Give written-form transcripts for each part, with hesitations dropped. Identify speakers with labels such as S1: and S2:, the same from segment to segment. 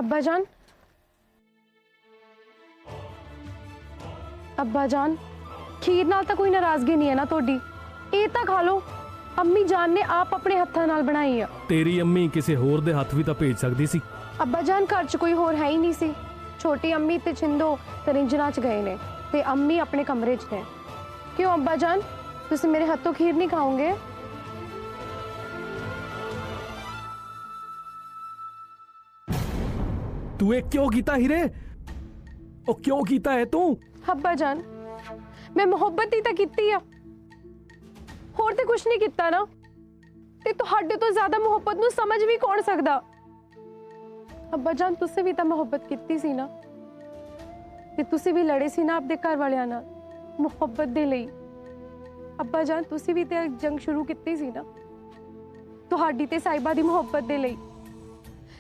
S1: अब्बा जान, अब्बा जान, खीर नाल तां कोई नाराजगी नहीं है ना तोड़ी? ये तां खा लो। अम्मी जान ने आप अपने हत्थां नाल बनाई है।
S2: तेरी अम्मी किसी होर दे हत्थ भी तां भेज सकदी सी।
S1: अब्बा जान, घर च कोई होर है ही नहीं सी। छोटी अम्मी ते छिंदो ते रिंजना च गए ने ते अम्मी अपने कमरे च ने। क्यों अब्बा जान, तुसी मेरे हत्थों खीर नहीं खाओगे?
S2: तू ये क्यों कीता हीरे? ओ क्यों कीता है तू?
S1: अब्बा जान, मैं मोहब्बत ही तां कीती आ, होर ते कुछ नहीं कीता ना। ते तुहाडे तो ज्यादा मोहब्बत नूं समझ भी कौन सकदा? अब्बा जान, तुसी भी तां मोहब्बत कीती सी ना, ते तुसी भी लड़े सी ना आपदे घर वालियां नाल मोहब्बत दे लई। अब्बा जान, तुसी भी ते जंग शुरू कीती सी ना तुहाडी ते साहिबा दी मोहब्बत दे लई।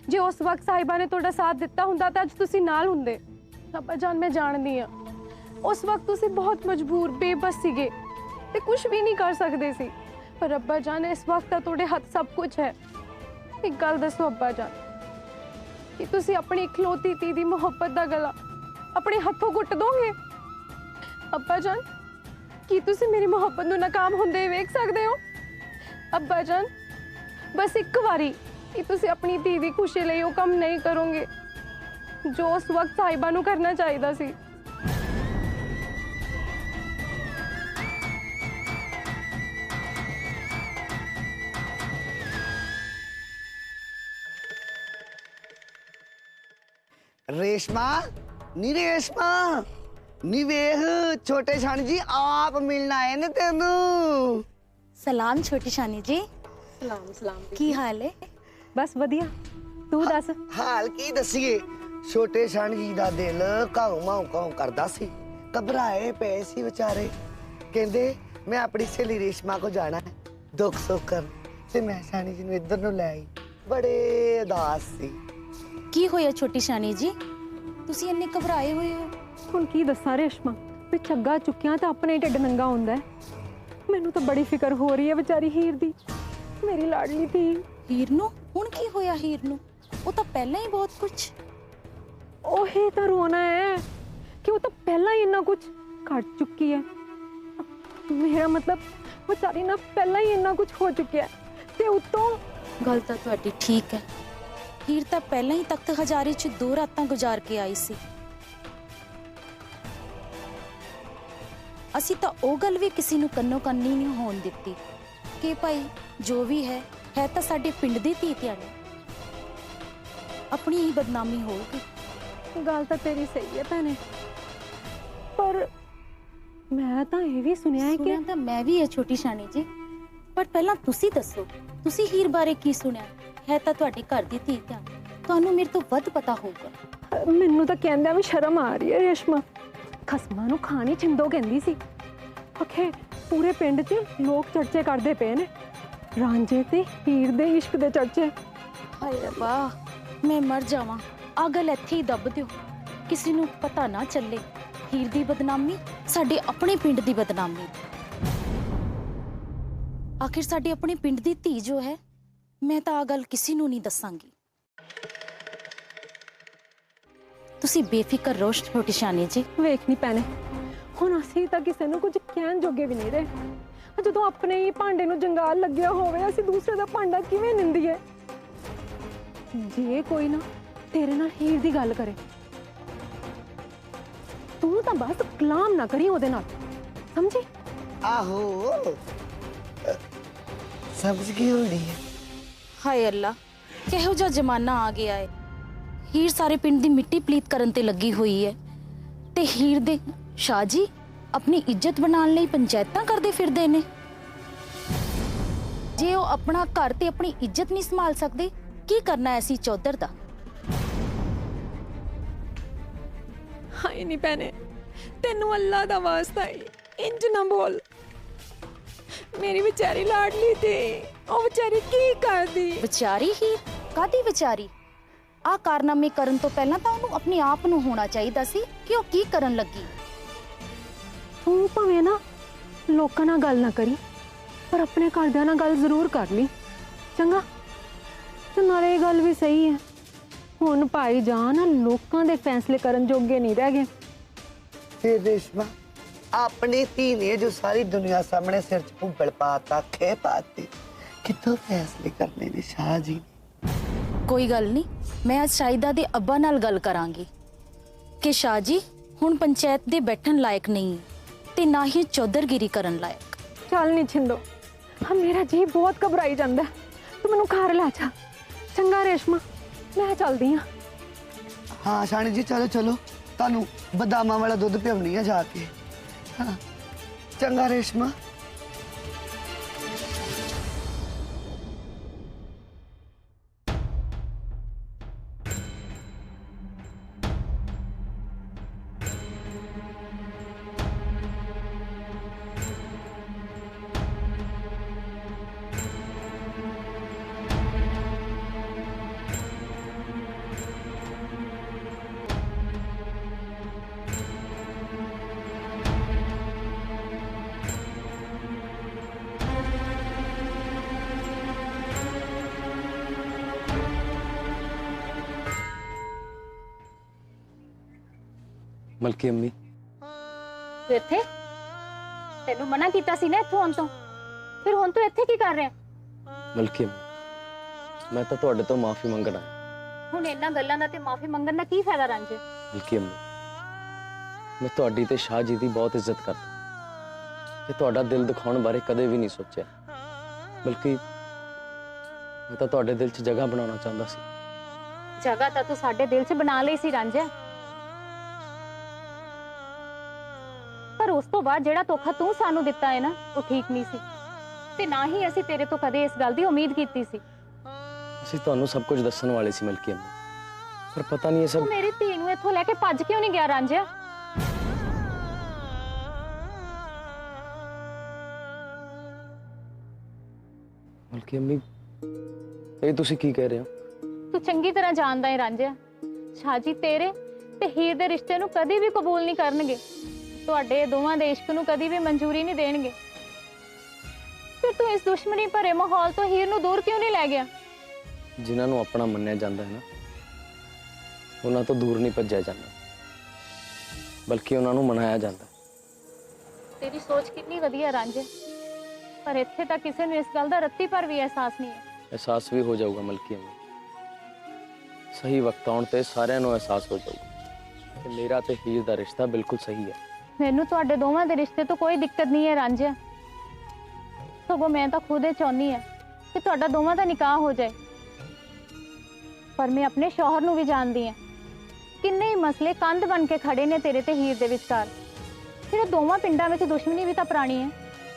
S1: जे उस वक्त साहिबा ने तुहाडा साथ दिता हुंदा तां अज तुसी नाल हुंदे। अब्बा जान, मैं जानदी हां उस वक्त तुसी बहुत मजबूर बेबस सीगे ते कुछ भी नहीं कर सकदे सी। पर अब्बा जान, इस वक्त तां तुहाडे हत्थ सब कुछ है। एक गल दसो अब्बा जान, कि तुसी अपनी इकलौती धी दी मोहब्बत दा गला अपने हत्थों घुट दोगे? अब्बा जान, की तुसी मेरी मोहब्बत नूं नाकाम हुंदे वेख सकदे हो? अब्बा जान, बस एक बारी कि तुसी अपनी धी दी खुशी लई वो कम नहीं करोगे जो उस वक्त साहिबा नूं करना चाहिदा सी।
S3: रेशमा, नी रेशमा, नी वेख छोटे छानी जी आप मिलना आए ने तेनू।
S4: सलाम छोटी शानी जी।
S1: सलाम सलाम।
S4: की हाल है?
S1: बस वधिया, तू दस।
S3: हाल की दसीए, छोटे छानी जी दा दिल काऊ माऊ काऊ करदा सी, घबराए पे सी बेचारे। कहंदे मैं अपनी सहेली रेशमा को जाना है दुख सुख कर, ते मैं छानी जी नूं इधर नूं ले आई। बड़े उदास सी।
S4: की होया छोटी शानी जी, तुसी इन्ने घबराए हुए हो?
S1: ਹੁਣ ਕੀ ਦੱਸਾਂ ਰੇਸ਼ਮਾ, ਵੀ ਝੱਗਾ ਚੁੱਕਿਆ ਤਾਂ ਆਪਣੇ ਢਿੱਡ ਨੰਗਾ ਹੁੰਦਾ ਹੈ। ਮੈਨੂੰ ਤਾਂ ਬੜੀ ਫਿਕਰ ਹੋ ਰਹੀ ਹੈ ਵਿਚਾਰੀ ਹੀਰ ਦੀ, ਮੇਰੀ ਲਾਡਲੀ ਧੀ।
S4: ਹੀਰ ਨੂੰ ਹੁਣ ਕੀ ਹੋਇਆ? ਹੀਰ ਨੂੰ ਉਹ ਤਾਂ ਪਹਿਲਾਂ ਹੀ ਬਹੁਤ ਕੁਝ।
S1: ਉਹੀ ਤਾਂ ਰੋਣਾ ਹੈ ਕਿ ਉਹ ਤਾਂ ਪਹਿਲਾਂ ਹੀ ਇੰਨਾ ਕੁਝ ਕਰ ਚੁੱਕੀ ਹੈ। ਮੇਰਾ ਮਤਲਬ ਵਿਚਾਰੀ ਨਾਲ ਪਹਿਲਾਂ ਹੀ ਇੰਨਾ ਕੁਝ ਹੋ ਚੁੱਕਿਆ ਤੇ ਉਤੋਂ
S4: ਗੱਲ ਤਾਂ ਤੁਹਾਡੀ ਠੀਕ ਹੈ। ਹੀਰ ਤਾਂ ਪਹਿਲਾਂ ਹੀ ਤਖਤ ਹਜ਼ਾਰੇ 'ਚ 2 ਰਾਤਾਂ ਗੁਜ਼ਾਰ ਕੇ ਆਈ ਸੀ। ਅਸੀਂ ਤਾਂ ਉਹ ਗੱਲ ਵੀ ਕਿਸੇ ਨੂੰ ਕੰਨੋ ਕੰਨੀ ਨਹੀਂ ਹੋਣ ਦਿੱਤੀ ਕਿ ਭਾਈ ਜੋ ਵੀ ਹੈ ਤਾਂ ਸਾਡੇ ਪਿੰਡ ਦੀ ਧੀ ਧਿਆਣੀ, ਆਪਣੀ ਹੀ ਬਦਨਾਮੀ ਹੋਊਗੀ।
S1: ਗੱਲ ਤਾਂ ਤੇਰੀ ਸਹੀ ਹੈ ਭੈਣੇ, ਪਰ ਮੈਂ ਤਾਂ ਇਹ ਵੀ ਸੁਣਿਆ ਹੈ ਕਿ
S4: ਤਾਂ ਮੈਂ ਵੀ ਹੈ ਛੋਟੀ ਸ਼ਾਨੀ ਜੀ, ਪਰ ਪਹਿਲਾਂ ਤੁਸੀਂ ਦੱਸੋ, ਤੁਸੀਂ ਹੀਰ ਬਾਰੇ ਕੀ ਸੁਣਿਆ ਹੈ? ਤਾਂ ਤੁਹਾਡੇ ਘਰ ਦੀ ਧੀ ਧਿਆਣੀ, ਤੁਹਾਨੂੰ ਮੇਰੇ ਤੋਂ ਵੱਧ ਪਤਾ ਹੋਊਗਾ।
S1: ਮੈਨੂੰ ਤਾਂ ਕਹਿੰਦਿਆਂ ਵੀ ਸ਼ਰਮ ਆ ਰਹੀ ਹੈ ਰੇਸ਼ਮਾ। ਖਸਮਾਂ ਨੂੰ ਖਾਣੀ ਛਿੰਦੋ ਕਹਿੰਦੀ ਸੀ। ਆਖੇ ਪੂਰੇ ਪਿੰਡ 'ਚ ਲੋਕ ਚਰਚੇ ਕਰਦੇ ਪਏ ਨੇ ਰਾਂਝੇ ਤੇ ਹੀਰ ਦੇ ਇਸ਼ਕ ਦੇ ਚਰਚੇ।
S4: ਹਾਏ ਰੱਬਾ, ਮੈਂ ਮਰ ਜਾਵਾਂ। ਆ ਗੱਲ ਇੱਥੇ ਹੀ ਦੱਬ ਦਿਓ, ਕਿਸੇ ਨੂੰ ਪਤਾ ਨਾ ਚੱਲੇ। ਹੀਰ ਦੀ ਬਦਨਾਮੀ ਸਾਡੇ ਆਪਣੇ ਪਿੰਡ ਦੀ ਬਦਨਾਮੀ। ਆਖਿਰ ਸਾਡੇ ਆਪਣੇ ਪਿੰਡ ਦੀ ਧੀ ਜੋ ਹੈ, ਮੈਂ ਤਾਂ ਆ ਗੱਲ ਕਿਸੇ ਨੂੰ ਨਹੀਂ ਦੱਸਾਂਗੀ। ਤੁਸੀਂ ਬੇਫਿਕਰ ਰਹੋ ਛੋਟੀ ਸ਼ਾਨੀ ਜੀ।
S1: ਵੇਖ ਨਹੀਂ ਪੈਣੇ, ਹੁਣ ਅਸੀਂ ਤਾਂ ਕਿਸੇ ਨੂੰ ਕੁਝ ਕਹਿਣ ਜੋਗੇ ਵੀ ਨਹੀਂ ਰਹੇ। ਜਦੋਂ ਆਪਣੇ ਹੀ ਭਾਂਡੇ ਨੂੰ ਜੰਗਾਲ ਲੱਗਿਆ ਹੋਵੇ, ਅਸੀਂ ਦੂਸਰੇ ਦਾ ਭਾਂਡਾ ਕਿਵੇਂ ਨਿੰਦੀਏ? ਜੇ ਕੋਈ ਨਾ ਤੇਰੇ ਨਾਲ ਹੀਰ ਦੀ ਗੱਲ ਕਰੇ, ਤੂੰ ਤਾਂ ਬਸ ਕਲਾਮ ਨਾ ਕਰੀ ਉਹਦੇ ਨਾਲ, ਸਮਝੀ?
S3: आहो समझ गई होनी है।
S4: ਹਾਏ ਅੱਲਾ, ਕਿਹੋ ਜਿਹਾ ਜ਼ਮਾਨਾ ਆ ਗਿਆ ਹੈ। ਹੀਰ ਸਾਰੇ ਪਿੰਡ ਦੀ ਮਿੱਟੀ ਪਲੀਤ ਕਰਨ ਤੇ ਲੱਗੀ ਹੋਈ ਹੈ ਤੇ ਹੀਰ ਦੇ ਸ਼ਾਹ ਜੀ ਆਪਣੀ ਇੱਜ਼ਤ ਬਣਾਉਣ ਲਈ ਪੰਚਾਇਤਾਂ ਕਰਦੇ ਫਿਰਦੇ ਨੇ। ਜੇ ਉਹ ਆਪਣਾ ਘਰ ਤੇ ਆਪਣੀ ਇੱਜ਼ਤ ਨਹੀਂ ਸੰਭਾਲ ਸਕਦੇ, ਕੀ ਕਰਨਾ ਐਸੀ ਚੌਧਰ ਦਾ?
S1: ਹਾਏ ਨਹੀਂ ਭੈਣੇ, ਤੈਨੂੰ ਅੱਲਾ ਦਾ ਵਾਸਤਾ ਹੈ ਇੰਜ ਨਾ ਬੋਲ। ਮੇਰੀ ਵਿਚਾਰੀ ਲਾਡਲੀ ਤੇ ਉਹ ਵਿਚਾਰੀ ਕੀ ਕਰਦੀ?
S4: ਵਿਚਾਰੀ ਹੀਰ ਕਾਦੀ ਵਿਚਾਰੀ? ਆ ਕਾਰਨਾਮੇ ਕਰਨ ਤੋਂ ਪਹਿਲਾਂ ਤਾਂ ਉਹਨੂੰ ਆਪਣੇ ਆਪ ਨੂੰ ਹੋਣਾ ਚਾਹੀਦਾ ਸੀ ਕਿ ਉਹ ਕੀ ਕਰਨ ਲੱਗੀ।
S1: ਤੂੰ ਭਾਵੇਂ ਨਾ ਲੋਕਾਂ ਨਾਲ ਗੱਲ ਨਾ ਕਰੀ, ਪਰ ਆਪਣੇ ਘਰਦਿਆਂ ਨਾਲ ਗੱਲ ਜ਼ਰੂਰ ਕਰ ਲਈ, ਚੰਗਾ? ਤੇ ਨਾਲੇ ਇਹ ਗੱਲ ਵੀ ਸਹੀ ਹੈ, ਹੁਣ ਭਾਈ ਜਾਨ ਲੋਕਾਂ ਦੇ ਫੈਸਲੇ ਕਰਨ ਜੋਗੇ ਨਹੀਂ ਰਹਿ ਗਏ।
S3: फिर रेशमा अपनी धी ने जो सारी दुनिया सामने सिर च भुब्बड़ पाता खे पाती कितों फैसले करने ने शाह जी ने।
S4: ਕੋਈ ਗੱਲ ਨਹੀਂ, ਮੈਂ ਅੱਜ ਸ਼ਾਹਿਦਾ ਦੇ ਅੱਬਾ ਨਾਲ ਗੱਲ ਕਰਾਂਗੀ ਕਿ ਸ਼ਾਹ ਜੀ ਹੁਣ ਪੰਚਾਇਤ ਦੇ ਬੈਠਣ ਲਾਇਕ ਨਹੀਂ ਤੇ ਨਾ ਹੀ ਚੌਧਰਗਿਰੀ ਕਰਨ ਲਾਇਕ।
S1: ਚੱਲ ਨਹੀਂ ਛਿੰਦੋ, ਹਾਂ ਮੇਰਾ ਜੀ ਬਹੁਤ ਘਬਰਾਈ ਜਾਂਦਾ ਹੈ। ਤੂੰ ਮੈਨੂੰ ਘਰ ਲੈ ਜਾ। ਚੰਗਾ ਰੇਸ਼ਮਾ, ਮੈਂ ਚੱਲਦੀ ਹਾਂ।
S3: हाँ शानी जी चलो चलो, तानू बदामा वाला दूध पियावनी है जाके। हाँ चंगा रेशमा।
S5: ਮਲਕੀ ਅੰਮੀ,
S4: ਤੂੰ ਇੱਥੇ? ਤੈਨੂੰ ਮਨਾ ਕੀਤਾ ਸੀ ਨਾ ਇੱਥੋਂ ਆਉਣ ਤੋਂ, ਫਿਰ ਹੁਣ ਤੂੰ ਇੱਥੇ ਕੀ ਕਰ ਰਿਹਾ?
S5: ਮਲਕੀ ਅੰਮੀ, ਮੈਂ ਤਾਂ ਤੁਹਾਡੇ ਤੋਂ ਮਾਫੀ ਮੰਗਣ ਆਇਆ।
S4: ਹੁਣ ਇਹਨਾਂ ਗੱਲਾਂ ਦਾ ਤੇ ਮਾਫੀ ਮੰਗਣ ਦਾ ਕੀ ਫਾਇਦਾ ਰਾਂਝੇ?
S5: ਮਲਕੀ ਅੰਮੀ, ਮੈਂ ਤੁਹਾਡੀ ਤੇ ਸ਼ਾਹ ਜੀ ਦੀ ਬਹੁਤ ਇੱਜ਼ਤ ਕਰਦਾ ਤੇ ਤੁਹਾਡਾ ਦਿਲ ਦਿਖਾਉਣ ਬਾਰੇ ਕਦੇ ਵੀ ਨਹੀਂ ਸੋਚਿਆ। ਬਲਕਿ ਮੈਂ ਤਾਂ ਤੁਹਾਡੇ ਦਿਲ 'ਚ ਜਗ੍ਹਾ ਬਣਾਉਣਾ ਚਾਹੁੰਦਾ ਸੀ।
S4: ਜਗ੍ਹਾ ਤਾਂ ਤੂੰ ਸਾਡੇ ਦਿਲ 'ਚ ਬਣਾ ਲਈ ਸੀ ਰਾਂਝੇ, ਪਰ ਉਸ ਤੋਂ ਬਾਅਦ ਜਿਹੜਾ ਧੋਖਾ ਤੂੰ ਸਾਨੂੰ ਦਿੱਤਾ ਹੈ ਨਾ, ਉਹ ਠੀਕ ਨਹੀਂ ਸੀ ਤੇ ਨਾ ਹੀ ਅਸੀਂ ਤੇਰੇ ਤੋਂ ਕਦੇ ਇਸ ਗੱਲ ਦੀ ਉਮੀਦ ਕੀਤੀ ਸੀ।
S5: ਅਸੀਂ ਤੁਹਾਨੂੰ ਸਭ ਕੁਝ ਦੱਸਣ ਵਾਲੇ ਸੀ ਮਲਕੀ ਅੰਮੀ, ਪਰ ਪਤਾ ਨਹੀਂ ਇਹ
S4: ਤੂੰ
S5: ਸਭ।
S4: ਮੇਰੀ ਧੀ ਨੂੰ ਇੱਥੋਂ ਲੈ ਕੇ ਭੱਜ ਕਿਉਂ ਨਹੀਂ ਗਿਆ ਰਾਂਝੇ?
S5: ਮਲਕੀ ਅੰਮੀ, ਇਹ ਤੁਸੀਂ ਕੀ ਕਹਿ ਰਹੇ ਹੋ?
S4: ਤੂੰ ਚੰਗੀ ਤਰ੍ਹਾਂ ਜਾਣਦਾ ਹੈ ਰਾਂਝੇ, ਸ਼ਾਹ ਜੀ ਤੇਰੇ ਤੇ ਹੀਰ ਦੇ ਰਿਸ਼ਤੇ ਨੂੰ ਕਦੀ ਵੀ ਕਬੂਲ ਨਹੀਂ ਕਰਨਗੇ। ਤੁਹਾਡੇ ਦੋਵਾਂ ਦੇ ਇਸ਼ਕ ਨੂੰ ਕਦੀ ਵੀ ਮਨਜ਼ੂਰੀ ਨਹੀਂ ਦੇਣਗੇ। ਫਿਰ ਤੂੰ ਇਸ ਦੁਸ਼ਮਣੀ ਭਰੇ ਮਾਹੌਲ ਤੋਂ ਹੀਰ ਨੂੰ ਦੂਰ ਕਿਉਂ ਨਹੀਂ ਲੈ ਗਿਆ?
S5: ਜਿਨ੍ਹਾਂ ਨੂੰ ਆਪਣਾ ਮੰਨਿਆ ਜਾਂਦਾ ਹੈ ਨਾ, ਉਹਨਾਂ ਤੋਂ ਦੂਰ ਨਹੀਂ ਭੱਜਿਆ ਜਾਂਦਾ, ਬਲਕਿ ਉਹਨਾਂ ਨੂੰ ਮਨਾਇਆ ਜਾਂਦਾ।
S4: ਤੇਰੀ ਸੋਚ ਕਿੰਨੀ ਵਧੀਆ ਰਾਂਝੇ, ਪਰ ਇੱਥੇ ਤਾਂ ਕਿਸੇ ਨੂੰ ਇਸ ਗੱਲ ਦਾ ਰੱਤੀ ਭਰ ਵੀ ਅਹਿਸਾਸ ਨਹੀਂ ਹੈ।
S5: ਅਹਿਸਾਸ ਵੀ ਹੋ ਜਾਊਗਾ ਮਲਕੀ ਅੰਮੀ, ਸਹੀ ਵਕਤ ਆਉਣ ਤੇ ਸਾਰਿਆਂ ਨੂੰ ਅਹਿਸਾਸ ਹੋ ਜਾਊਗਾ ਕਿ ਮੇਰਾ ਤੇ ਹੀਰ ਦਾ ਰਿਸ਼ਤਾ ਬਿਲਕੁਲ ਸਹੀ ਹੈ।
S4: ਮੈਨੂੰ ਤੁਹਾਡੇ ਦੋਵਾਂ ਦੇ ਰਿਸ਼ਤੇ ਤੋਂ ਕੋਈ ਦਿੱਕਤ ਨਹੀਂ ਹੈ ਰਾਂਝੇ, ਸਗੋਂ ਮੈਂ ਤਾਂ ਖੁਦ ਇਹ ਚਾਹੁੰਦੀ ਹਾਂ ਕਿ ਤੁਹਾਡਾ ਦੋਵਾਂ ਦਾ ਨਿਕਾਹ ਹੋ ਜਾਏ। ਪਰ ਮੈਂ ਆਪਣੇ ਸ਼ੌਹਰ ਨੂੰ ਵੀ ਜਾਣਦੀ ਹਾਂ, ਕਿੰਨੇ ਹੀ ਮਸਲੇ ਕੰਧ ਬਣ ਕੇ ਖੜੇ ਨੇ ਤੇਰੇ ਤੇ ਹੀਰ ਦੇ ਵਿਚਕਾਰ। ਫਿਰ ਦੋਵਾਂ ਪਿੰਡਾਂ ਵਿੱਚ ਦੁਸ਼ਮਣੀ ਵੀ ਤਾਂ ਪੁਰਾਣੀ ਹੈ,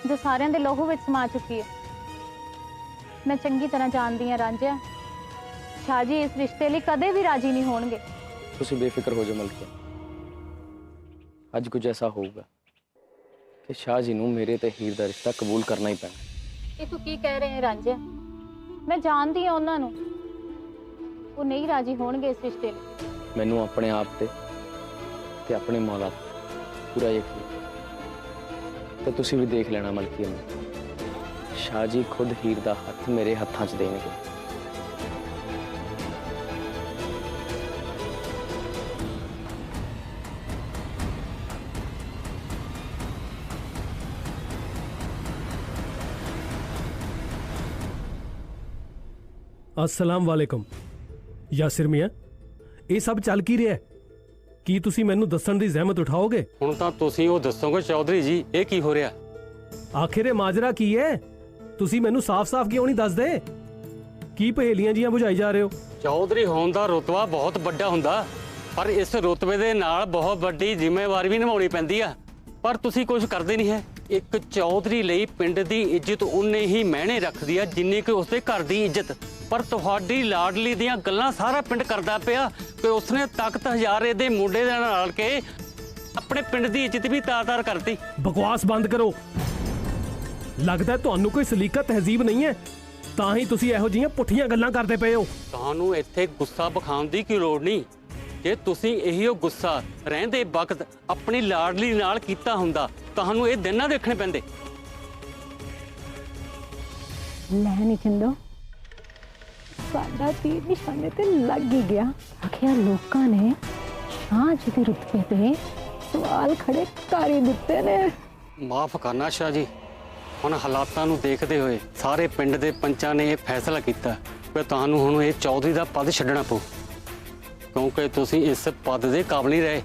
S4: ਜੋ ਸਾਰਿਆਂ ਦੇ ਲਹੂ ਵਿੱਚ ਸਮਾ ਚੁੱਕੀ ਹੈ। ਮੈਂ ਚੰਗੀ ਤਰ੍ਹਾਂ ਜਾਣਦੀ ਹਾਂ ਰਾਂਝੇ, ਸ਼ਾਹ ਜੀ ਇਸ ਰਿਸ਼ਤੇ ਲਈ ਕਦੇ ਵੀ ਰਾਜੀ ਨਹੀਂ ਹੋਣਗੇ।
S5: ਤੁਸੀਂ ਬੇਫਿਕਰ ਹੋ ਜਾਓ ਮਲਕੀ, ਅੱਜ ਕੁਝ ਐਸਾ ਹੋਊਗਾ ਕਿ ਸ਼ਾਹ ਜੀ ਨੂੰ ਮੇਰੇ ਤੇ ਹੀਰ ਦਾ ਰਿਸ਼ਤਾ ਕਬੂਲ ਕਰਨਾ ਹੀ ਪੈਣਾ।
S4: ਇਹ ਤੂੰ ਕੀ ਕਹਿ ਰਹੇ ਹੈ ਰਾਂਝੇ? ਮੈਂ ਜਾਣਦੀ ਹਾਂ ਉਹਨਾਂ ਨੂੰ, ਉਹ ਨਹੀਂ ਰਾਜੀ ਹੋਣਗੇ ਇਸ ਰਿਸ਼ਤੇ ਲਈ।
S5: ਮੈਨੂੰ ਆਪਣੇ ਆਪ ਤੇ ਆਪਣੇ ਮੌਲਾ ਤੇ ਪੂਰਾ ਯਕੀਨ, ਤੇ ਤੁਸੀਂ ਵੀ ਦੇਖ ਲੈਣਾ ਮਲਕੀ ਅੰਮੀ, ਸ਼ਾਹ ਜੀ ਖੁਦ ਹੀਰ ਦਾ ਹੱਥ ਮੇਰੇ ਹੱਥਾਂ 'ਚ ਦੇਣਗੇ।
S2: अस्सलाम वालेकुम यासिर मियां, ਇਹ ਸਭ ਚੱਲ ਕੀ ਰਿਹਾ? ਕੀ ਤੁਸੀਂ ਮੈਨੂੰ ਦੱਸਣ ਦੀ ਜ਼ਹਿਮਤ ਉਠਾਓਗੇ?
S6: ਹੁਣ ਤਾਂ ਤੁਸੀਂ ਉਹ ਦੱਸੋਗੇ ਚੌਧਰੀ ਜੀ, ਇਹ ਕੀ ਹੋ ਰਿਹਾ?
S2: ਆਖਿਰ ਇਹ ਮਾਜਰਾ ਕੀ ਹੈ? ਤੁਸੀਂ ਮੈਨੂੰ ਸਾਫ਼-ਸਾਫ਼ ਕਿਉਂ ਨਹੀਂ ਦੱਸਦੇ? ਕੀ ਪਹੇਲੀਆਂ ਜੀਆਂ ਬੁਝਾਈ ਜਾ ਰਹੇ ਹੋ?
S6: ਚੌਧਰੀ ਹੋਣ ਦਾ ਰੁਤਬਾ ਬਹੁਤ ਵੱਡਾ ਹੁੰਦਾ, ਪਰ ਇਸ ਰੁਤਬੇ ਦੇ ਨਾਲ ਬਹੁਤ ਵੱਡੀ ਜ਼ਿੰਮੇਵਾਰੀ ਵੀ ਨਿਭਾਉਣੀ ਪੈਂਦੀ ਆ, ਪਰ ਤੁਸੀਂ ਕੁਝ ਕਰਦੇ ਨਹੀਂ ਹੈ। ਇੱਕ ਚੌਧਰੀ ਲਈ ਪਿੰਡ ਦੀ ਇੱਜ਼ਤ ਉਨੇ ਹੀ ਮਾਇਨੇ ਰੱਖਦੀ ਆ ਜਿੰਨੀ ਕਿ ਉਸਦੇ ਘਰ ਦੀ ਇੱਜ਼ਤ। ਪਰ ਤੁਹਾਡੀ ਲਾਡਲੀ ਦੀਆਂ ਗੱਲਾਂ ਸਾਰਾ ਪਿੰਡ ਕਰਦਾ ਪਿਆ ਕਿ ਉਸਨੇ ਤਖਤ ਹਜ਼ਾਰੇ ਦੇ ਮੁੰਡੇ ਦੇ ਨਾਲ ਕੇ ਆਪਣੇ ਪਿੰਡ ਦੀ ਇੱਜ਼ਤ ਵੀ ਤਾਰ-ਤਾਰ ਕਰਤੀ।
S2: ਬਕਵਾਸ ਬੰਦ ਕਰੋ। ਲੱਗਦਾ ਤੁਹਾਨੂੰ ਕੋਈ ਸਲੀਕਤ ਤਹਿਜ਼ੀਬ ਨਹੀਂ ਹੈ, ਤਾਂ ਹੀ ਤੁਸੀਂ ਇਹੋ ਜਿਹੀਆਂ ਪੁੱਠੀਆਂ ਗੱਲਾਂ ਕਰਦੇ ਪਏ ਹੋ।
S6: ਤੁਹਾਨੂੰ ਇੱਥੇ ਗੁੱਸਾ ਵਿਖਾਉਣ ਦੀ ਕੀ ਲੋੜ ਨਹੀਂ। ਜੇ ਤੁਸੀਂ ਇਹੋ ਗੁੱਸਾ ਰਹਿੰਦੇ ਵਕਤ ਆਪਣੀ ਲਾਡਲੀ ਨਾਲ ਕੀਤਾ ਹੁੰਦਾ, ਤੁਹਾਨੂੰ ਇਹ ਦਿਨ ਨਾ ਦੇਖਣੇ ਪੈਂਦੇ।
S1: ਲੈ ਨਹੀਂ ਛਿੰਦੋ, ਸਾਡਾ ਤੀਰ ਨਿਸ਼ਾਨੇ ਤੇ ਲੱਗ ਹੀ ਗਿਆ। ਆਖਿਆ ਲੋਕਾਂ ਨੇ ਸ਼ਾਹ ਜੀ ਦੇ ਰੁਤਬੇ ਤੇ ਸਵਾਲ ਖੜੇ ਕਰ ਹੀ ਦਿੱਤੇ ਨੇ।
S6: ਮਾਫ ਕਰਨਾ ਸ਼ਾਹ ਜੀ, ਹੁਣ ਹਾਲਾਤਾਂ ਨੂੰ ਦੇਖਦੇ ਹੋਏ ਸਾਰੇ ਪਿੰਡ ਦੇ ਪੰਚਾਂ ਨੇ ਇਹ ਫੈਸਲਾ ਕੀਤਾ ਕਿ ਤੁਹਾਨੂੰ ਹੁਣ ਇਹ ਚੌਧਰੀ ਦਾ ਪਦ ਛੱਡਣਾ ਪਊ, ਕਿਉਂਕਿ ਤੁਸੀਂ ਇਸ ਪਦ ਦੇ ਕਾਬਿਲ ਨਹੀਂ ਰਹੇ।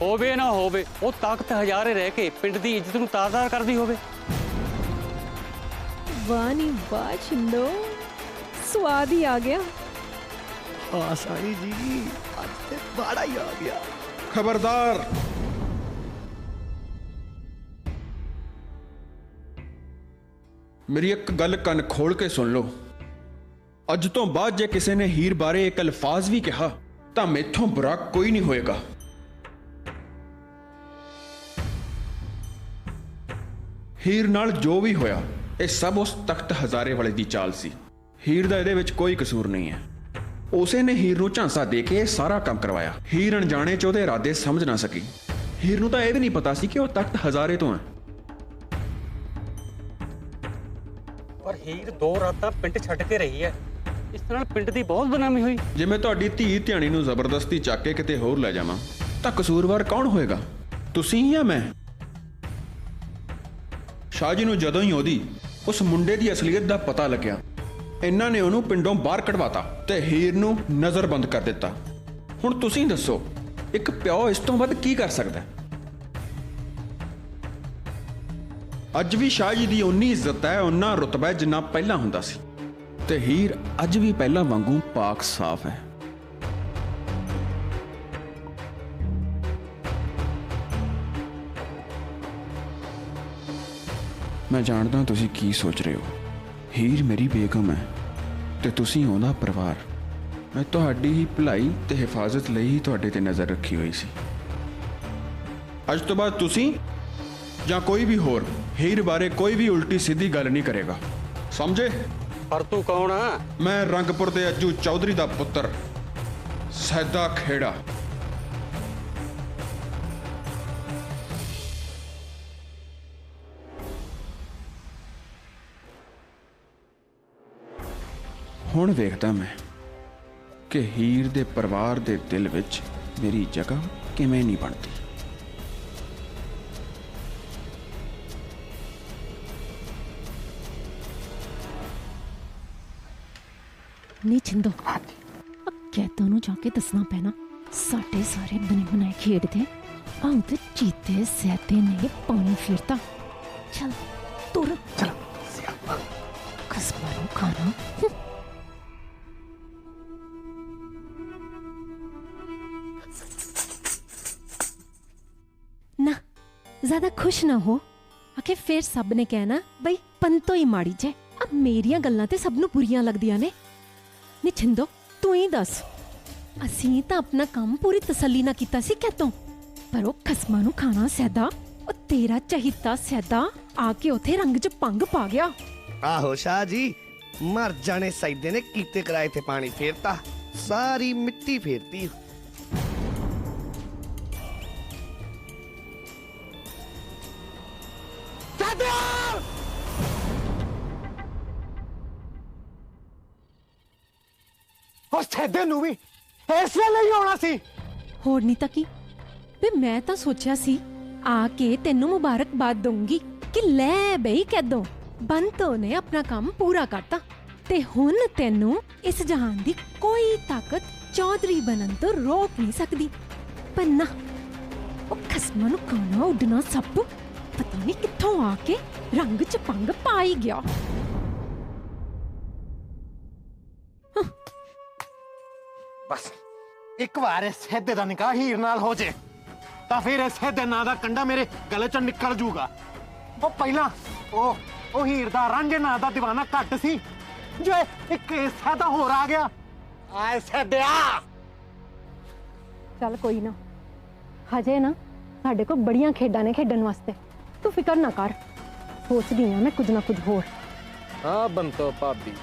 S6: ਹੋਵੇ ਨਾ ਹੋਵੇ, ਉਹ ਤਾਕਤ ਹਜ਼ਾਰੇ ਰਹਿ ਕੇ ਪਿੰਡ ਦੀ ਇੱਜ਼ਤ ਨੂੰ ਤਾਰ-ਤਾਰ ਕਰਦੀ ਹੋਵੇ।
S1: ਵਾਹ ਨੀ ਵਾਹ ਛਿੰਦੋ, ਸਵਾਦ ਹੀ ਆ ਗਿਆ।
S3: ਹਾਂ ਸਾਈ ਜੀ, ਅੱਜ ਤੇ ਬੜਾ ਹੀ ਆ ਗਿਆ।
S7: ਖਬਰਦਾਰ, ਮੇਰੀ ਇੱਕ ਗੱਲ ਕੰਨ ਖੋਲ ਕੇ ਸੁਣ ਲਓ। ਅੱਜ ਤੋਂ ਬਾਅਦ ਜੇ ਕਿਸੇ ਨੇ ਹੀਰ ਬਾਰੇ ਇੱਕ ਅਲਫਾਜ਼ ਵੀ ਕਿਹਾ ਤਾਂ ਮੈਥੋਂ ਬੁਰਾ ਕੋਈ ਨਹੀਂ ਹੋਏਗਾ। ਹੀਰ ਨਾਲ ਜੋ ਵੀ ਹੋਇਆ ਇਹ ਸਭ ਉਸ ਤਖਤ ਹਜ਼ਾਰੇ ਵਾਲੇ ਦੀ ਚਾਲ ਸੀ। ਹੀਰ ਦਾ ਇਹਦੇ ਵਿੱਚ ਕੋਈ ਕਸੂਰ ਨਹੀਂ ਹੈ। ਉਸੇ ਨੇ ਹੀਰ ਨੂੰ ਝਾਂਸਾ ਦੇ ਕੇ ਇਹ ਸਾਰਾ ਕੰਮ ਕਰਵਾਇਆ। ਹੀਰ ਅਣਜਾਣੇ ਚ ਉਹਦੇ ਇਰਾਦੇ ਸਮਝ ਨਾ ਸਕੀ। ਹੀਰ ਨੂੰ ਤਾਂ ਇਹ ਵੀ ਨਹੀਂ ਪਤਾ ਸੀ ਕਿ ਉਹ ਤਖਤ ਹਜ਼ਾਰੇ ਤੋਂ ਹੈ।
S6: ਪਰ ਹੀਰ 2 ਰਾਤਾਂ ਪਿੰਡ ਛੱਡ ਕੇ ਰਹੀ ਹੈ, ਇਸ ਨਾਲ ਪਿੰਡ ਦੀ ਬਹੁਤ ਬਦਨਾਮੀ ਹੋਈ।
S7: ਜੇ ਮੈਂ ਤੁਹਾਡੀ ਧੀ ਧਿਆਣੀ ਨੂੰ ਜ਼ਬਰਦਸਤੀ ਚੱਕ ਕੇ ਕਿਤੇ ਹੋਰ ਲੈ ਜਾਵਾਂ ਤਾਂ ਕਸੂਰਵਾਰ ਕੌਣ ਹੋਏਗਾ, ਤੁਸੀਂ ਜਾਂ ਮੈਂ? ਸ਼ਾਹ ਜੀ ਨੂੰ ਜਦੋਂ ਹੀ ਉਹਦੀ ਉਸ ਮੁੰਡੇ ਦੀ ਅਸਲੀਅਤ ਦਾ ਪਤਾ ਲੱਗਿਆ, ਇਹਨਾਂ ਨੇ ਉਹਨੂੰ ਪਿੰਡੋਂ ਬਾਹਰ ਕਢਵਾਤਾ ਤੇ ਹੀਰ ਨੂੰ ਨਜ਼ਰਬੰਦ ਕਰ ਦਿੱਤਾ। ਹੁਣ ਤੁਸੀਂ ਦੱਸੋ, ਇੱਕ ਪਿਓ ਇਸ ਤੋਂ ਵੱਧ ਕੀ ਕਰ ਸਕਦਾ? ਅੱਜ ਵੀ ਸ਼ਾਹ ਜੀ ਦੀ ਉਨੀ ਇੱਜ਼ਤ ਹੈ, ਉਨਾ ਰੁਤਬਾ ਹੈ ਜਿੰਨਾ ਪਹਿਲਾਂ ਹੁੰਦਾ ਸੀ, ਤੇ ਹੀਰ ਅੱਜ ਵੀ ਪਹਿਲਾਂ ਵਾਂਗੂ ਪਾਕ ਸਾਫ਼ ਹੈ। ਮੈਂ ਜਾਣਦਾ ਤੁਸੀਂ ਕੀ ਸੋਚ ਰਹੇ ਹੋ। ਹੀਰ ਮੇਰੀ ਬੇਗਮ ਹੈ ਤੇ ਤੁਸੀਂ ਉਹਦਾ ਪਰਿਵਾਰ। ਮੈਂ ਤੁਹਾਡੀ ਹੀ ਭਲਾਈ ਤੇ ਹਿਫਾਜ਼ਤ ਲਈ ਹੀ ਤੁਹਾਡੇ ਤੇ ਨਜ਼ਰ ਰੱਖੀ ਹੋਈ ਸੀ। ਅੱਜ ਤੋਂ ਬਾਅਦ ਤੁਸੀਂ ਜਾਂ ਕੋਈ ਵੀ ਹੋਰ ਹੀਰ ਬਾਰੇ ਕੋਈ ਵੀ ਉਲਟੀ ਸਿੱਧੀ ਗੱਲ ਨਹੀਂ ਕਰੇਗਾ, ਸਮਝੇ?
S6: ਪਰ ਤੂੰ ਕੌਣ ਆ?
S7: ਮੈਂ ਰੰਗਪੁਰ ਦੇ ਅੱਜੂ ਚੌਧਰੀ ਦਾ ਪੁੱਤਰ ਸੈਦਾ ਖੇੜਾ। ਹੁਣ ਵੇਖਦਾ ਮੈਂ ਕਿ ਹੀਰ ਦੇ ਪਰਿਵਾਰ ਦੇ ਦਿਲ ਵਿੱਚ ਮੇਰੀ ਜਗ੍ਹਾ ਕਿਵੇਂ ਨਹੀਂ ਬਣਦੀ।
S1: ਨੀ ਛਿੰਦੋ, ਕੈਦਾਂ ਨੂੰ ਜਾ ਕੇ ਦੱਸਣਾ ਪੈਣਾ ਸਾਡੇ ਸਾਰੇ ਬਣੇ ਬਣਾਏ ਖੇਡਦੇ ਆਉਂ ਤੇ ਚੀਤੇ ਸੈਦੇ ਨੇ ਪਾਣੀ ਫਿਰਤਾ। ਚਲ ਤੁਰ,
S3: ਚਲੋ ਸਿਆਪਾ।
S1: ਖਸਮਾਂ ਨੂੰ ਖਾਣਾ। ਨਾ ਜ਼ਿਆਦਾ ਖੁਸ਼ ਨਾ ਹੋ, ਆਖੇ ਫੇਰ ਸਭ ਨੇ ਕਹਿਣਾ ਬਈ ਪੰਤੋ ਹੀ ਮਾੜੀ ਜੇ। ਆ ਮੇਰੀਆਂ ਗੱਲਾਂ ਤੇ ਸਭ ਨੂੰ ਬੁਰੀਆਂ ਲੱਗਦੀਆਂ ਨੇ। ਨੀ ਛਿੰਦੋ, ਤੂੰ ਹੀ ਦੱਸ, ਅਸੀਂ ਤਾਂ ਆਪਣਾ ਕੰਮ ਪੂਰੀ ਤਸੱਲੀ ਨਾਲ ਕੀਤਾ ਸੀ ਕੈਦੋਂ, ਪਰ ਉਹ ਖਸਮਾਂ ਨੂੰ ਖਾਣਾ ਸੈਦਾ, ਉਹ ਤੇਰਾ ਚਹੀਤਾ ਸੈਦਾ ਆ ਕੇ ਉਥੇ ਰੰਗ 'ਚ ਭੰਗ ਪਾ ਗਿਆ।
S3: ਆਹੋ ਸ਼ਾਹ ਜੀ, ਮਰ ਜਾਣੇ ਸੈਦੇ ਨੇ ਕੀਤੇ ਕਿਰਾਏ ਤੇ ਪਾਣੀ ਫੇਰਤਾ, ਸਾਰੀ ਮਿੱਟੀ ਫੇਰਤੀ। ਉਸ ਸੈਦੇ ਨੂੰ ਵੀ ਇਸ ਵੇਲੇ ਹੀ ਆਉਣਾ ਸੀ।
S1: ਹੋਰ ਨਹੀਂ ਤਾਂ ਕੀ ਵੇ, ਮੈਂ ਤਾਂ ਸੋਚਿਆ ਸੀ ਆ ਕੇ ਤੈਨੂੰ ਮੁਬਾਰਕਬਾਦ ਦਊਂਗੀ ਕਿ ਲੈ ਬਈ ਕੈਦੋਂ ਬੰਤੋ ਨੇ ਆਪਣਾ ਕੰਮ ਪੂਰਾ ਕਰਤਾ ਤੇ ਹੁਣ ਤੈਨੂੰ ਇਸ ਜਹਾਨ ਦੀ ਕੋਈ ਤਾਕਤ ਚੌਧਰੀ ਬਣਨ ਤੋਂ ਰੋਕ ਨਹੀਂ ਸਕਦੀ। ਪਰ ਨਾ, ਉਹ ਖਸਮਾਂ ਨੂੰ ਖਾਣਾ ਉੱਡਣਾ ਸੱਪ ਪਤਾ ਨਹੀਂ ਕਿੱਥੋਂ ਆ ਕੇ ਰੰਗ 'ਚ ਭੰਗ ਪਾ ਹੀ ਗਿਆ।
S8: ਬਸ ਇੱਕ ਵਾਰ ਇਸ ਸੈਦੇ ਦਾ ਨਿਕਾਹ ਹੀਰ ਨਾਲ ਹੋ ਜੇ ਤਾਂ ਫਿਰ ਇਸ ਸੈਦੇ ਨਾਂ ਦਾ ਕੰਡਾ ਮੇਰੇ ਗਲੇ ਚੋਂ ਨਿਕਲ ਜੂਗਾ। ਉਹ ਪਹਿਲਾਂ ਉਹ ਹੀਰ ਦਾ ਰਾਂਝੇ ਨਾਂ ਦਾ دیਵਾਨਾ ਘੱਟ ਸੀ, ਜੋ ਇੱਕ ਸੈਦਾ ਹੋਰ ਆ ਗਿਆ। ਆਏ ਸੈਦਿਆ,
S1: ਚੱਲ ਕੋਈ ਨਾ, ਹਜੇ ਨਾ ਸਾਡੇ ਕੋਲ ਬੜੀਆਂ ਖੇਡਾਂ ਨੇ ਖੇਡਣ ਵਾਸਤੇ, ਤੂੰ ਫਿਕਰ ਨਾ ਕਰ। ਸੋਚਦੀ ਆ ਮੈਂ ਕੁਝ ਨਾ ਕੁਝ ਹੋਰ।
S8: ਹਾਂ ਬੰਤੋ ਭਾਬੀ,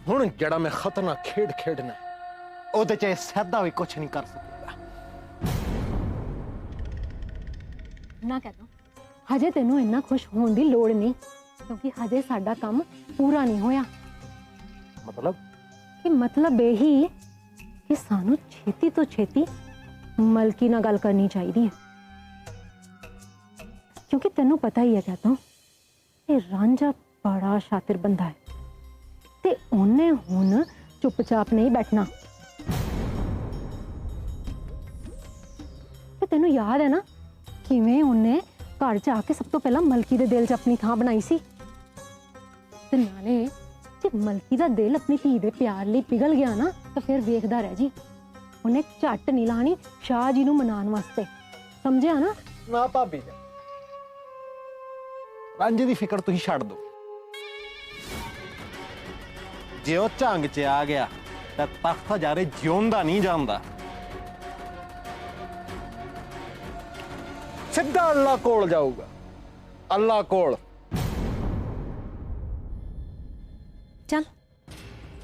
S8: ਹੁਣ ਜਿਹੜਾ ਮੈਂ ਖਤਰਨਾਕ ਖੇਡ ਖੇਡਣਾ ਉਹਦੇ ਚ ਸੈਦਾ ਵੀ ਕੁਝ ਨਹੀਂ ਕਰ ਸਕਦਾ।
S1: ਨਾ ਕਹਦਾ, ਹਜੇ ਤੈਨੂੰ ਇੰਨਾ ਖੁਸ਼ ਹੋਣ ਦੀ ਲੋੜ ਨਹੀਂ। क्योंकि हजे साडा काम पूरा नहीं होया।
S8: मतलब
S1: कि मतलब यही कि सानू छेती तो छेती मलकी नाल गल करनी चाहिए, क्योंकि तेनू पता ही है कहता हूँ ये रांझा बड़ा शातिर बंदा है ते उन्हें हुन चुपचाप नहीं बैठना। ते तेनू याद है ना किवें उन्हें घर च आके सब तो पहला मलकी दे दिल च अपनी थां बनाई सी। ते नाले जे मलकी दा दिल अपनी धी दे प्यार लई पिघल गया ना तो फिर वेखदा रह जी, उन्हें झट नहीं लानी शाह जी नू मनाउण वास्ते, समझिया ना?
S8: ना भाभी जी, रांझे दी फिक्र तुसीं छड्ड दो। जे ਉਹ ਝੰਗ 'ਚ ਆ ਗਿਆ ਤਾਂ ਤਖਤ ਹਜ਼ਾਰੇ ਜਿਉਂਦਾ ਨਹੀਂ ਜਾਂਦਾ। ਸਿੱਧਾ ਅੱਲਾ ਕੋਲ ਜਾਊਗਾ, ਅੱਲਾ ਕੋਲ।
S9: चल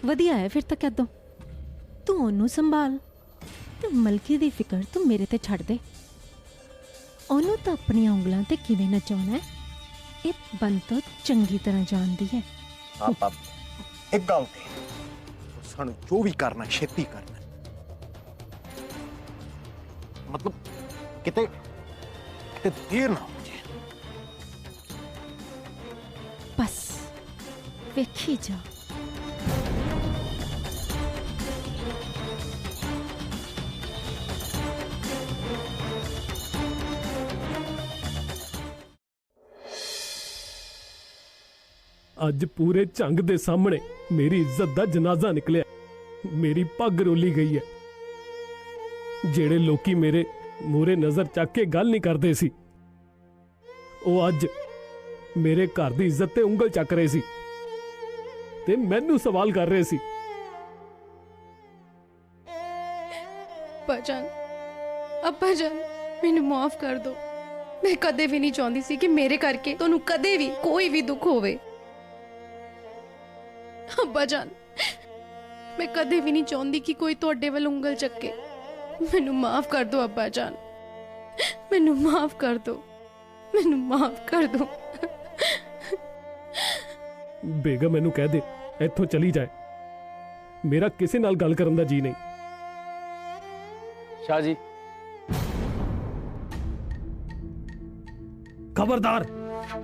S9: वधिया है फिर तो कह दो तू ओनू संभाल ते मलकी दी फिक्र तू मेरे ते छड़ दे। ओनू तो अपनी उंगलां ते किवें नचाउणा है ये बंद तो चंगी तरह जानदी है।
S8: हाँ भाभी, एक गल ते सानू जो भी करना छेती करना, मतलब किते किते देर ना हो जाए।
S9: बस वेखी जा।
S2: ਅੱਜ ਪੂਰੇ ਝੰਗ ਦੇ ਸਾਹਮਣੇ ਮੇਰੀ ਇੱਜ਼ਤ ਦਾ ਜਨਾਜ਼ਾ ਨਿਕਲਿਆ, ਮੇਰੀ ਪੱਗ ਰੋਲੀ ਗਈ ਹੈ। ਜਿਹੜੇ ਲੋਕੀ ਮੇਰੇ ਮੂਹਰੇ ਨਜ਼ਰ ਚੱਕ ਕੇ ਗੱਲ ਨਹੀਂ ਕਰਦੇ ਸੀ ਉਹ ਅੱਜ ਮੇਰੇ ਘਰ ਦੀ ਇੱਜ਼ਤ ਤੇ ਉਂਗਲ ਚੱਕ ਰਹੇ ਸੀ ਤੇ ਮੈਨੂੰ ਸਵਾਲ ਕਰ ਰਹੇ ਸੀ।
S1: ਅੱਬਾ ਜਾਨ ਮੈਨੂੰ ਮਾਫ ਕਰ ਦਿਓ। ਮੈਂ ਕਦੇ ਵੀ ਨਹੀਂ ਚਾਹੁੰਦੀ ਸੀ ਕਿ ਮੇਰੇ ਕਰਕੇ ਤੁਹਾਨੂੰ ਕਦੇ ਵੀ ਕੋਈ ਵੀ ਦੁੱਖ ਹੋਵੇ। ਅੱਬਾ ਜਾਨ ਮੈਂ ਕਦੇ ਵੀ ਨਹੀਂ ਚਾਹੁੰਦੀ ਕਿ ਕੋਈ ਤੁਹਾਡੇ ਵੱਲ ਉਂਗਲ ਚੱਕੇ। ਮੈਨੂੰ ਮਾਫ ਕਰ ਦਿਓ ਅੱਬਾ ਜਾਨ, ਮੈਨੂੰ ਮਾਫ ਕਰ ਦਿਓ, ਮੈਨੂੰ ਮਾਫ ਕਰ ਦਿਓ।
S2: ਬੇਗਮ ਮੈਨੂੰ ਕਹਿ ਦੇ ਇੱਥੋਂ ਚਲੀ ਜਾਏ, ਮੇਰਾ ਕਿਸੇ ਨਾਲ ਗੱਲ ਕਰਨ ਦਾ ਜੀ ਨਹੀਂ।
S5: शाह जी
S2: ਖਬਰਦਾਰ,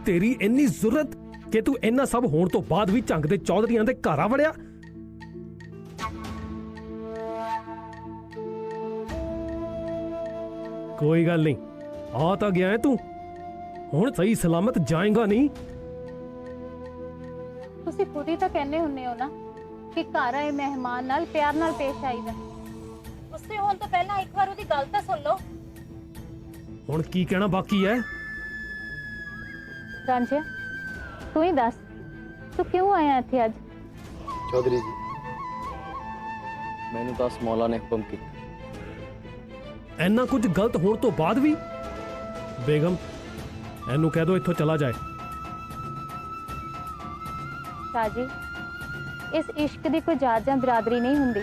S2: ਤੇਰੀ ਇੰਨੀ ਜ਼ਰੂਰਤ ਕਿ ਤੂੰ ਇੰਨਾ ਸਭ ਹੋਣ ਤੋਂ ਬਾਅਦ ਵੀ ਝੰਗ ਦੇ ਚੌਧਰੀਆਂ ਦੇ ਘਰ ਆ ਵੜਿਆ। ਕੋਈ ਗੱਲ ਨਹੀਂ, ਆ ਤਾਂ ਗਿਆ ਹੈ ਤੂੰ, ਹੁਣ ਸਹੀ ਸਲਾਮਤ ਜਾਏਗਾ ਨਹੀਂ।
S4: ਤੁਸੀਂ ਖੁਦ ਹੀ ਤਾਂ ਕਹਿੰਦੇ ਹੁੰਨੇ ਹੋ ਨਾ ਕਿ ਘਰ ਆਏ ਮਹਿਮਾਨ ਨਾਲ ਪਿਆਰ ਨਾਲ ਪੇਸ਼ ਆਈਦਾ। ਉਸੇ ਹੋਣ ਤੋਂ ਪਹਿਲਾਂ ਇੱਕ ਵਾਰ ਉਹਦੀ ਗੱਲ ਤਾਂ ਸੁਣ ਲਓ।
S2: ਹੁਣ ਕੀ ਕਹਿਣਾ ਬਾਕੀ ਹੈ?
S4: ਰਾਂਝੇ ਤੂੰ ਹੀ ਦੱਸ, ਤੂੰ ਕਿਉਂ ਆਇਆ ਇੱਥੇ ਅੱਜ?
S5: चौधरी जी मैनू तो मौला ने हुक्म किया।
S2: ਇੰਨਾ ਕੁਝ ਗਲਤ ਹੋਣ ਤੋਂ ਬਾਅਦ ਵੀ? ਬੇਗਮ ਇਹਨੂੰ ਕਹਿ ਦੋ ਇੱਥੋਂ ਚਲਾ ਜਾਏ।
S4: शाह जी इस इश्क ਦੀ ਕੋਈ ਜਾਤ ਜਾਂ ਬਰਾਦਰੀ ਨਹੀਂ ਹੁੰਦੀ।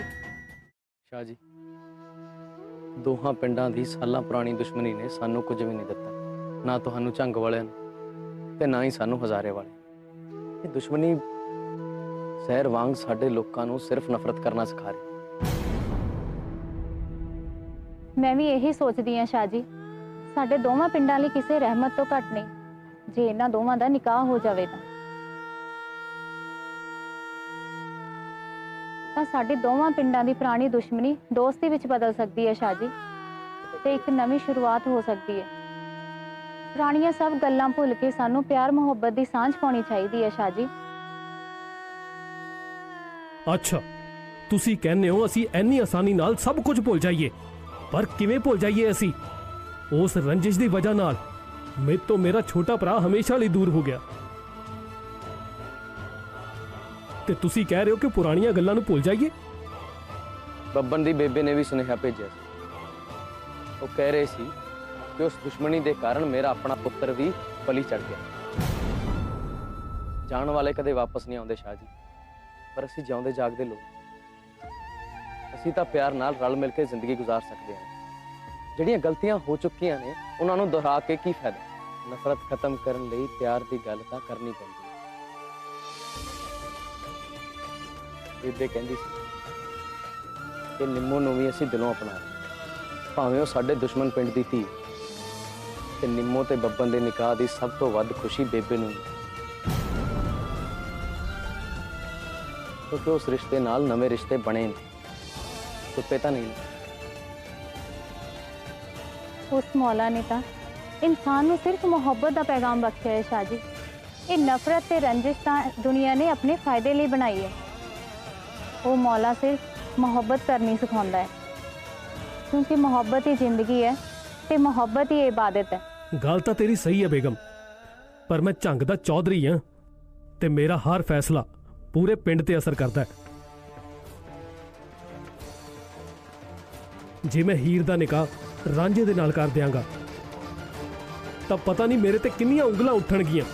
S5: शाह जी ਦੋਹਾਂ ਪਿੰਡਾਂ ਦੀ ਸਾਲਾਂ ਪੁਰਾਣੀ ਦੁਸ਼ਮਣੀ ਨੇ ਸਾਨੂੰ ਕੁਝ ਵੀ ਨਹੀਂ ਦਿੱਤਾ, ਨਾ ਤੁਹਾਨੂੰ ਝੰਗ ਵਾਲਿਆਂ ਨੂੰ ਤੇ ਨਾ ਹੀ ਸਾਨੂੰ ਹਜ਼ਾਰੇ ਵਾਲੇ। ਇਹ ਦੁਸ਼ਮਣੀ ਜ਼ਹਿਰ ਵਾਂਗ ਸਾਡੇ ਲੋਕਾਂ ਨੂੰ ਸਿਰਫ ਨਫ਼ਰਤ ਕਰਨਾ ਸਿਖਾ ਰਹੀ।
S4: ਮੈਂ ਵੀ ਇਹੀ ਸੋਚਦੀ ਹਾਂ ਸ਼ਾਹ ਜੀ, ਸਾਡੇ ਦੋਵਾਂ ਪਿੰਡਾਂ ਲਈ ਕਿਸੇ ਰਹਿਮਤ ਤੋਂ ਘੱਟ ਨਹੀਂ ਜੇ ਇਹਨਾਂ ਦੋਵਾਂ ਦਾ ਨਿਕਾਹ ਹੋ ਜਾਵੇ ਤਾਂ ਸਾਡੇ ਦੋਵਾਂ ਪਿੰਡਾਂ ਦੀ ਪੁਰਾਣੀ ਦੁਸ਼ਮਣੀ ਦੋਸਤੀ ਵਿੱਚ ਬਦਲ ਸਕਦੀ ਹੈ ਸ਼ਾਹ ਜੀ, ਤੇ ਇੱਕ ਨਵੀਂ ਸ਼ੁਰੂਆਤ ਹੋ ਸਕਦੀ ਹੈ। ਪੁਰਾਣੀਆਂ ਸਭ ਗੱਲਾਂ ਭੁੱਲ ਕੇ ਸਾਨੂੰ ਪਿਆਰ ਮੁਹੱਬਤ ਦੀ ਸਾਂਝ ਪਾਉਣੀ ਚਾਹੀਦੀ ਹੈ ਸ਼ਾਹ ਜੀ।
S2: ਅੱਛਾ, ਤੁਸੀਂ ਕਹਿੰਦੇ ਹੋ ਅਸੀਂ ਇੰਨੀ ਆਸਾਨੀ ਨਾਲ ਸਭ ਕੁਝ ਭੁੱਲ ਜਾਈਏ, ਪਰ ਕਿਵੇਂ ਭੁੱਲ ਜਾਈਏ ਅਸੀਂ? ਉਸ ਰੰਜਿਸ਼ ਦੀ ਵਜ੍ਹਾ ਨਾਲ ਮੇਰੇ ਤੋਂ ਮੇਰਾ ਛੋਟਾ ਭਰਾ ਹਮੇਸ਼ਾ ਲਈ ਦੂਰ ਹੋ ਗਿਆ, ਤੇ ਤੁਸੀਂ ਕਹਿ ਰਹੇ ਹੋ ਕਿ ਪੁਰਾਣੀਆਂ ਗੱਲਾਂ ਨੂੰ ਭੁੱਲ ਜਾਈਏ?
S5: ਬੱਬਨ ਦੀ ਬੇਬੇ ਨੇ ਵੀ ਸੁਨੇਹਾ ਭੇਜਿਆ ਸੀ। ਉਹ ਕਹਿ ਰਹੇ ਸੀ ਕਿ ਉਸ ਦੁਸ਼ਮਣੀ ਦੇ ਕਾਰਨ ਮੇਰਾ ਆਪਣਾ ਪੁੱਤਰ ਵੀ ਬਲੀ ਚੜ ਗਿਆ। ਜਾਣ ਵਾਲੇ ਕਦੇ ਵਾਪਸ ਨਹੀਂ ਆਉਂਦੇ ਸ਼ਾਹ ਜੀ, ਪਰ ਅਸੀਂ ਜਿਉਂਦੇ ਜਾਗਦੇ ਲੋਕ, ਅਸੀਂ ਤਾਂ ਪਿਆਰ ਨਾਲ ਰਲ ਮਿਲ ਕੇ ਜ਼ਿੰਦਗੀ ਗੁਜ਼ਾਰ ਸਕਦੇ ਹਾਂ। ਜਿਹੜੀਆਂ ਗਲਤੀਆਂ ਹੋ ਚੁੱਕੀਆਂ ਨੇ ਉਹਨਾਂ ਨੂੰ ਦੁਹਰਾ ਕੇ ਕੀ ਫਾਇਦਾ? ਨਫ਼ਰਤ ਖਤਮ ਕਰਨ ਲਈ ਪਿਆਰ ਦੀ ਗੱਲ ਤਾਂ ਕਰਨੀ ਪੈਂਦੀ ਹੈ। ਬੇਬੇ ਕਹਿੰਦੀ ਸੀ ਕਿ ਨਿੰਮੋ ਨੂੰ ਵੀ ਅਸੀਂ ਦਿਲੋਂ ਅਪਣਾ ਭਾਵੇਂ ਉਹ ਸਾਡੇ ਦੁਸ਼ਮਣ ਪਿੰਡ ਦੀ ਧੀ ਤੇ ਨਿੰਮੋ ਤੇ ਬੱਬਨ ਦੇ ਨਿਕਾਹ ਦੀ ਸਭ ਤੋਂ ਵੱਧ ਖੁਸ਼ੀ ਬੇਬੇ ਨੂੰ ਕਿਉਂਕਿ ਉਸ ਰਿਸ਼ਤੇ ਨਾਲ ਨਵੇਂ ਰਿਸ਼ਤੇ ਬਣੇ ਨੇ ਟੁੱਟੇ ਤਾਂ ਨਹੀਂ।
S4: ਉਸ ਮੌਲਾ ਨੇ ਤਾਂ ਇਨਸਾਨ ਨੂੰ ਸਿਰਫ ਮੁਹੱਬਤ ਦਾ ਪੈਗਾਮ ਬਖਸ਼ਿਆ ਹੈ ਸ਼ਾਹ ਜੀ। ਇਹ ਨਫ਼ਰਤ ਤੇ ਰੰਜਿਸ਼ ਤਾਂ ਦੁਨੀਆ ਨੇ ਆਪਣੇ ਫਾਇਦੇ ਲਈ ਬਣਾਈ ਹੈ। ਉਹ ਮੌਲਾ ਸਿਰਫ ਮੁਹੱਬਤ ਕਰਨੀ ਸਿਖਾਉਂਦਾ ਹੈ ਕਿਉਂਕਿ ਮੁਹੱਬਤ ਹੀ ਜ਼ਿੰਦਗੀ ਹੈ ਤੇ ਮੁਹੱਬਤ ਹੀ ਇਬਾਦਤ ਹੈ।
S2: ਗੱਲ ਤਾਂ ਤੇਰੀ ਸਹੀ ਹੈ ਬੇਗਮ, ਪਰ ਮੈਂ ਝੰਗ ਦਾ ਚੌਧਰੀ ਹਾਂ ਤੇ ਮੇਰਾ ਹਰ ਫੈਸਲਾ ਪੂਰੇ ਪਿੰਡ ਤੇ ਅਸਰ ਕਰਦਾ ਹੈ। ਜੇ ਮੈਂ ਹੀਰ ਦਾ ਨਿਕਾਹ ਰਾਂਝੇ ਦੇ ਨਾਲ ਕਰ ਦਿਆਂਗਾ ਤਾਂ ਪਤਾ ਨਹੀਂ ਮੇਰੇ ਤੇ ਕਿੰਨੀਆਂ ਉਂਗਲਾਂ ਉੱਠਣਗੀਆਂ।